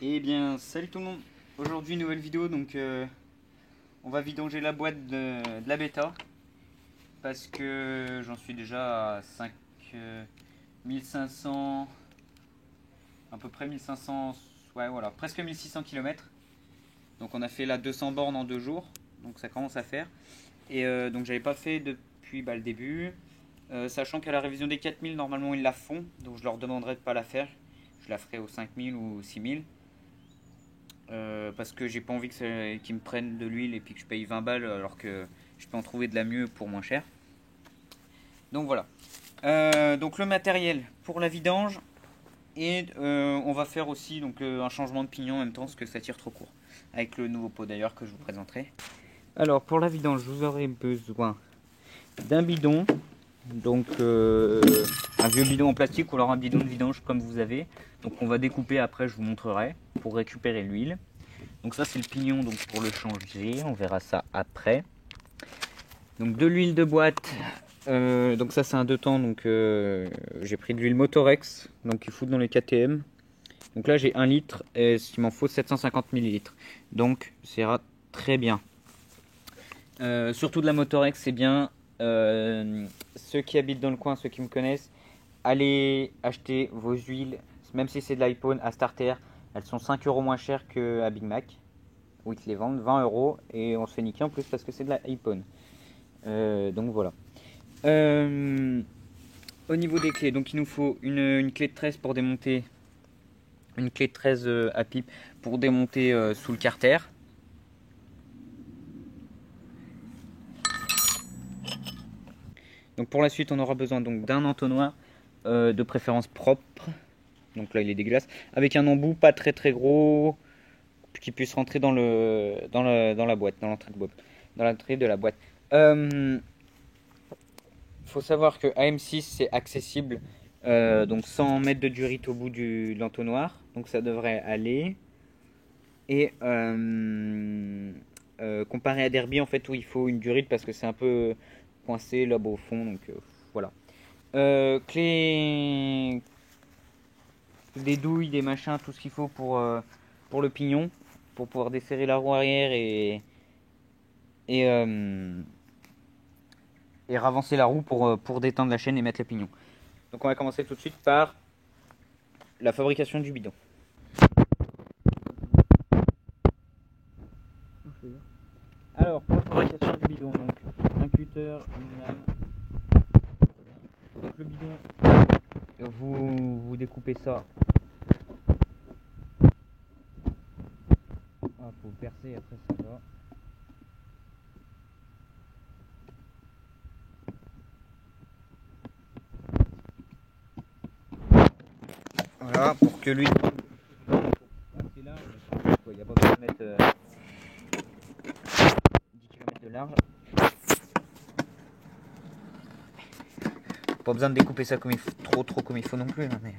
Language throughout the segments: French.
Eh bien, salut tout le monde. Aujourd'hui, nouvelle vidéo. Donc, on va vidanger la boîte de la bêta parce que j'en suis déjà à 1500, à peu près 1500, ouais, voilà, presque 1600 km. Donc, on a fait là 200 bornes en 2 jours. Donc, ça commence à faire. Et donc, j'avais pas fait depuis le début. Sachant qu'à la révision des 4000, normalement, ils la font. Donc, je leur demanderai de pas la faire. Je la ferai aux 5000 ou 6000. Parce que j'ai pas envie qu'ils me prennent de l'huile et puis que je paye 20 balles alors que je peux en trouver de la mieux pour moins cher. Donc voilà. Donc le matériel pour la vidange et on va faire aussi donc un changement de pignon en même temps parce que ça tire trop court. Avec le nouveau pot d'ailleurs que je vous présenterai. Alors pour la vidange, vous aurez besoin d'un bidon. Donc un vieux bidon en plastique ou alors un bidon de vidange comme vous avez. Donc on va découper après, je vous montrerai pour récupérer l'huile. Donc ça c'est le pignon donc pour le changer, on verra ça après. Donc de l'huile de boîte, donc ça c'est un 2 temps, donc j'ai pris de l'huile Motorex, donc il faut dans les KTM. Donc là j'ai 1 litre et il m'en faut 750 ml. Donc ça ira très bien. Surtout de la Motorex c'est bien. Ceux qui habitent dans le coin, ceux qui me connaissent, allez acheter vos huiles, même si c'est de l'iPhone à Starter. Elles sont 5 € moins chères qu'à Big Mac, où ils te les vendent 20 € et on se fait niquer en plus parce que c'est de l'iPhone. Donc voilà. Au niveau des clés, donc il nous faut une clé de 13 pour démonter, une clé de 13 à pipe pour démonter sous le carter. Donc pour la suite, on aura besoin donc d'un entonnoir, de préférence propre. Donc là, il est dégueulasse, avec un embout pas très gros, qui puisse rentrer dans la boîte, dans l'entrée de la boîte. Faut savoir que AM6 c'est accessible, donc 100 mètres de durite au bout de l'entonnoir, donc ça devrait aller. Et comparé à Derby en fait où il faut une durite parce que c'est un peu coincé là-bas au fond, donc voilà. Clé, des douilles, des machins, tout ce qu'il faut pour le pignon, pour pouvoir desserrer la roue arrière et, euh, et ravancer la roue pour détendre la chaîne et mettre le pignon. Donc on va commencer tout de suite par la fabrication du bidon. Alors pour la fabrication du bidon, donc un cutter, une lame. Donc le bidon, vous découpez ça. Ah, faut percer, après ça va. Voilà, pour que lui. C'est large, il n'y a pas besoin de mettre 10 km de large. Pas besoin de découper ça comme il faut, trop comme il faut non plus, hein, mais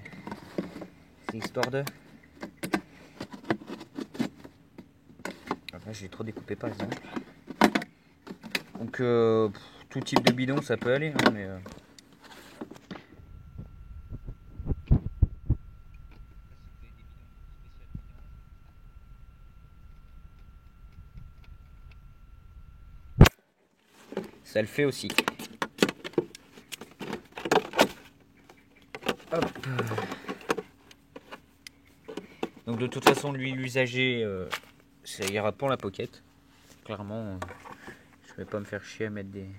c'est histoire de. Là j'ai trop découpé par exemple. Donc tout type de bidon ça peut aller, hein, mais. Ça le fait aussi. Hop. Donc de toute façon l'usager ça ira pour la pocket. Clairement je vais pas me faire chier à mettre des.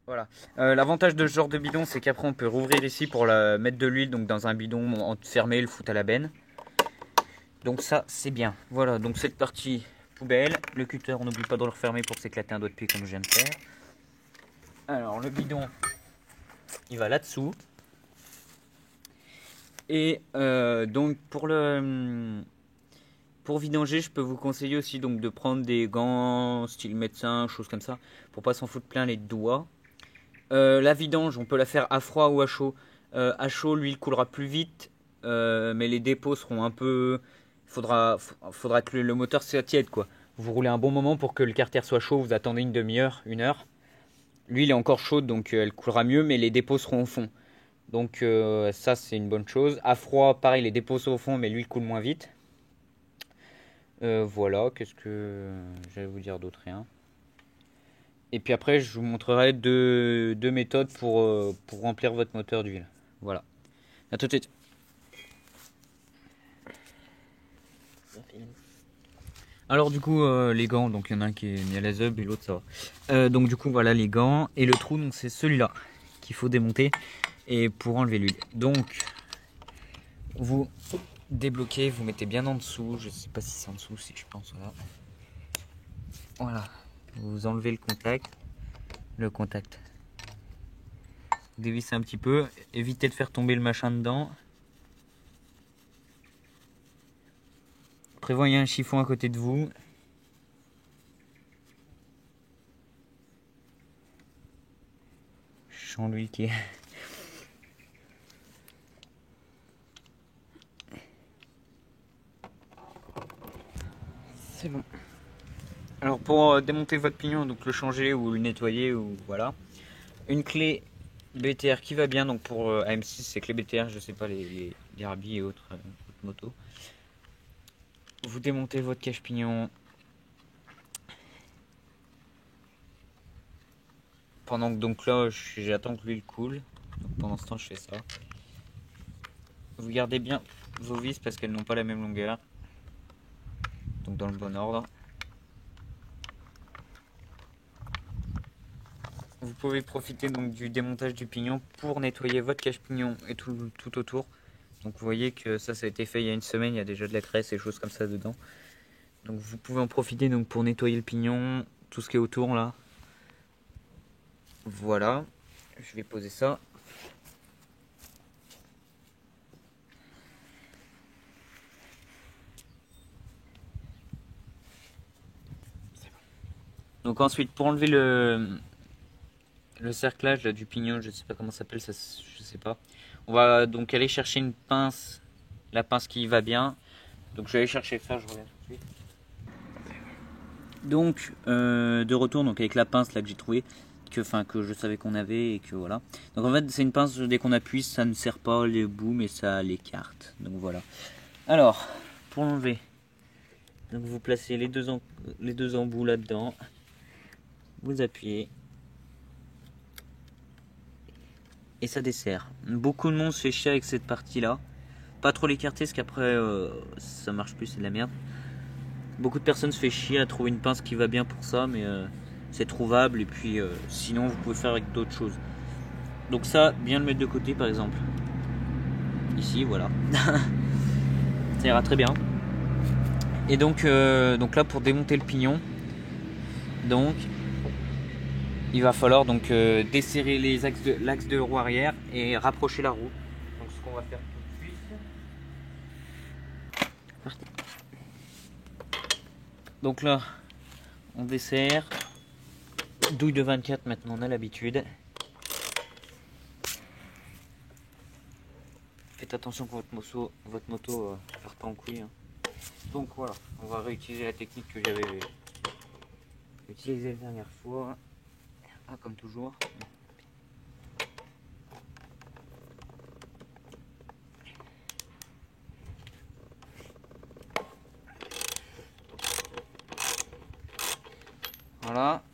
Voilà. L'avantage de ce genre de bidon c'est qu'après on peut rouvrir ici pour mettre de l'huile donc dans un bidon fermé, le foutre à la benne. Donc ça c'est bien. Voilà, donc cette partie poubelle. Le cutter on n'oublie pas de le refermer pour s'éclater un doigt de pied comme je viens de faire. Alors le bidon il va là-dessous. Et donc pour vidanger, je peux vous conseiller aussi donc de prendre des gants style médecin, choses comme ça, pour pas s'en foutre plein les doigts. La vidange, on peut la faire à froid ou à chaud. À chaud, l'huile coulera plus vite, mais les dépôts seront un peu. Faudra que le moteur soit tiède quoi. Vous roulez un bon moment pour que le carter soit chaud. Vous attendez une demi-heure, 1 heure. L'huile est encore chaude donc elle coulera mieux, mais les dépôts seront au fond. Donc ça c'est une bonne chose. À froid, pareil, les dépôts sont au fond, mais l'huile coule moins vite. Voilà, qu'est-ce que j'allais vous dire d'autre? Rien. Et puis après, je vous montrerai deux méthodes pour remplir votre moteur d'huile. Voilà. À tout de suite. Alors du coup, les gants, donc il y en a un qui est mis à la zub et l'autre ça va. Donc du coup, voilà les gants. Et le trou, donc c'est celui-là qu'il faut démonter et pour enlever l'huile. Donc, vous débloquez, vous mettez bien en dessous. Je sais pas si c'est en dessous, si je pense, voilà. Voilà. Vous enlevez le contact. Vous dévissez un petit peu. Évitez de faire tomber le machin dedans. Prévoyez un chiffon à côté de vous. Je sens l'huile qui est... C'est bon. Alors pour démonter votre pignon, donc le changer ou le nettoyer, ou voilà. Une clé BTR qui va bien, donc pour AM6 c'est clé BTR, je sais pas les Derby et autres motos. Vous démontez votre cache-pignon. Pendant que donc là j'attends que l'huile coule. Donc pendant ce temps je fais ça. Vous gardez bien vos vis parce qu'elles n'ont pas la même longueur. Donc dans le bon ordre. Vous pouvez profiter donc du démontage du pignon pour nettoyer votre cache-pignon et tout autour. Donc vous voyez que ça a été fait il y a une semaine, il y a déjà de la graisse et choses comme ça dedans. Donc vous pouvez en profiter donc pour nettoyer le pignon, tout ce qui est autour là. Voilà, je vais poser ça. Donc ensuite pour enlever le cerclage là, du pignon, je sais pas comment ça s'appelle, ça, je sais pas. On va donc aller chercher une pince, la pince qui va bien. Donc je vais aller chercher ça, je reviens tout de suite. Donc de retour donc avec la pince là que j'ai trouvé, que je savais qu'on avait et que voilà. Donc en fait c'est une pince, dès qu'on appuie ça ne serre pas les bouts mais ça l'écarte. Donc voilà. Alors pour l'enlever, donc vous placez les deux embouts là-dedans, vous appuyez et ça dessert. Beaucoup de monde se fait chier avec cette partie là. Pas trop l'écarter parce qu'après ça marche plus, c'est de la merde. Beaucoup de personnes se fait chier à trouver une pince qui va bien pour ça, mais c'est trouvable et puis sinon vous pouvez faire avec d'autres choses. Donc ça, bien le mettre de côté par exemple. Ici, voilà. Ça ira très bien. Et donc là pour démonter le pignon, donc il va falloir donc desserrer l'axe de roue arrière et rapprocher la roue. Donc ce qu'on va faire tout de suite. Donc là, on desserre. Douille de 24 maintenant, on a l'habitude. Faites attention que votre moto parte pas en couille. Hein. Donc voilà, on va réutiliser la technique que j'avais utilisée la dernière fois. Ah, comme toujours. Voilà,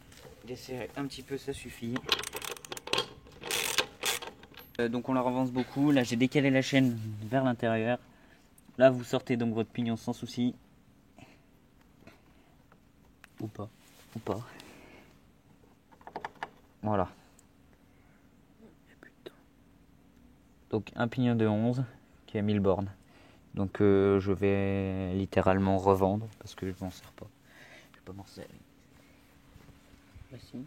desserrer un petit peu, ça suffit. Donc on la avance beaucoup. Là, j'ai décalé la chaîne vers l'intérieur. Là, vous sortez donc votre pignon sans souci. Ou pas. Voilà. Donc un pignon de 11 qui a 1000 bornes. Donc je vais littéralement revendre parce que je m'en sers pas. Je vais pas m'en servir. Voici.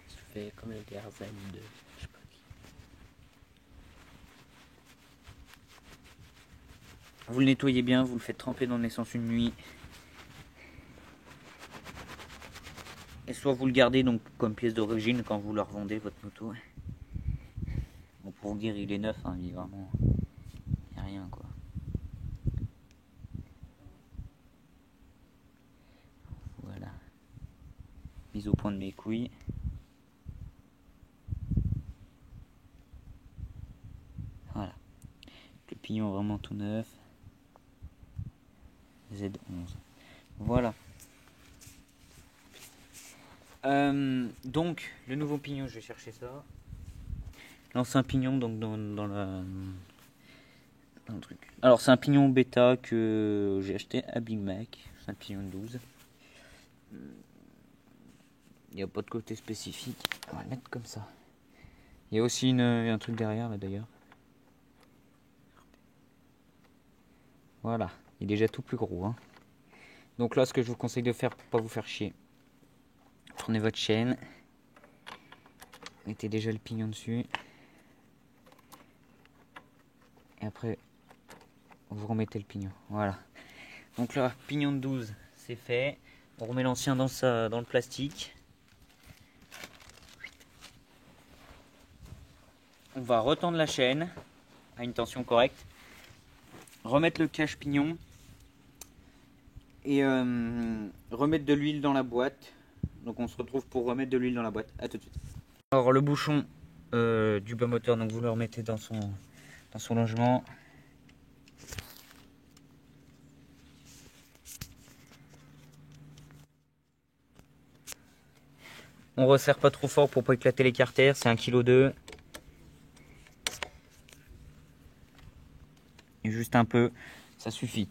Je fais comme le Garzen de je sais pas qui. Vous le nettoyez bien, vous le faites tremper dans l'essence une nuit. Et soit vous le gardez donc comme pièce d'origine quand vous le revendez votre moto. Bon, pour vous dire il est neuf, hein, il est vraiment... Il n'y a rien quoi. Voilà. Mise au point de mes couilles. pignon vraiment tout neuf. Z11. Voilà. Donc, le nouveau pignon, je vais chercher ça. L'ancien pignon, donc dans le truc. Alors, c'est un pignon bêta que j'ai acheté à Big Mac. C'est un pignon de 12. Il n'y a pas de côté spécifique. On va le mettre comme ça. Il y a aussi un truc derrière, là d'ailleurs. Voilà. Il est déjà tout plus gros. Hein. Donc là, ce que je vous conseille de faire pour pas vous faire chier. Prenez votre chaîne. Mettez déjà le pignon dessus. Et après, vous remettez le pignon. Voilà. Donc là, pignon de 12, c'est fait. On remet l'ancien dans le plastique. On va retendre la chaîne à une tension correcte. Remettre le cache-pignon. Et remettre de l'huile dans la boîte. Donc on se retrouve pour remettre de l'huile dans la boîte. A tout de suite. Alors le bouchon du bas moteur, donc vous le remettez dans son logement. On resserre pas trop fort pour pas éclater les carters, c'est 1,2 kg. Et juste un peu, ça suffit.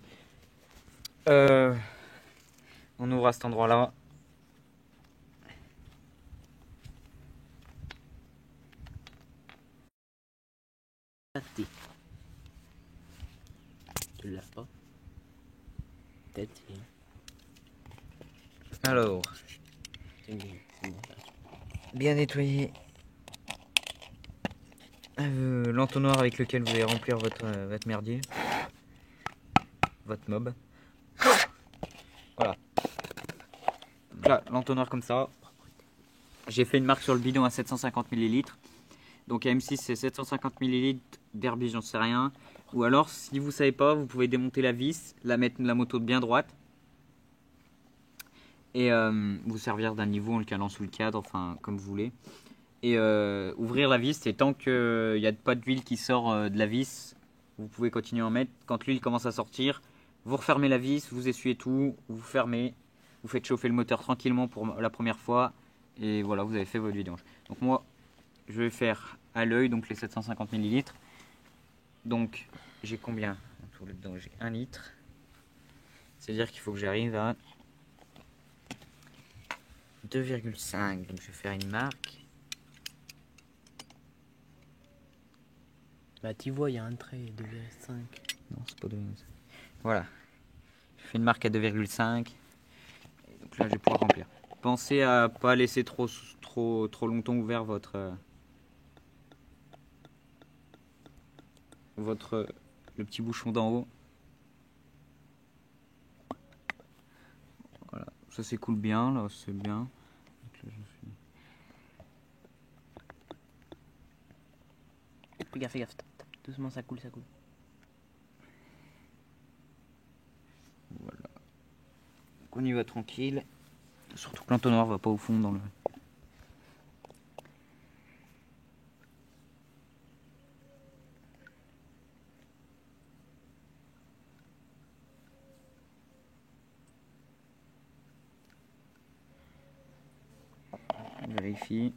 On ouvre à cet endroit là. Tu le laves pas? Peut-être. Alors, bien nettoyer l'entonnoir avec lequel vous allez remplir votre merdier, votre mob. Voilà. Donc là, l'entonnoir comme ça. J'ai fait une marque sur le bidon à 750 ml. Donc à M6 c'est 750 ml d'herbis, j'en sais rien. Ou alors si vous savez pas, vous pouvez démonter la vis, la mettre la moto bien droite. Et vous servir d'un niveau en le calant sous le cadre, enfin comme vous voulez. Et ouvrir la vis, et tant qu'il n'y a pas d'huile qui sort de la vis, vous pouvez continuer à en mettre. Quand l'huile commence à sortir, vous refermez la vis, vous essuyez tout, vous fermez, vous faites chauffer le moteur tranquillement pour la première fois. Et voilà, vous avez fait votre vidange. Donc moi, je vais faire à l'œil, donc les 750 ml. Donc j'ai combien? Dedans, j'ai 1 litre. C'est-à-dire qu'il faut que j'arrive à 2,5. Donc je vais faire une marque. Bah tu vois, il y a un trait, 2,5. Non, c'est pas 2,5. Voilà. Je fais une marque à 2,5. Donc là, je vais pouvoir remplir. Pensez à pas laisser trop longtemps ouvert le petit bouchon d'en haut. Voilà, ça s'écoule bien, là, c'est bien. Donc là, Fais gaffe, fais gaffe. Doucement, ça coule, ça coule. voilà. Donc on y va tranquille. Surtout que l'entonnoir va pas au fond dans le... On vérifie.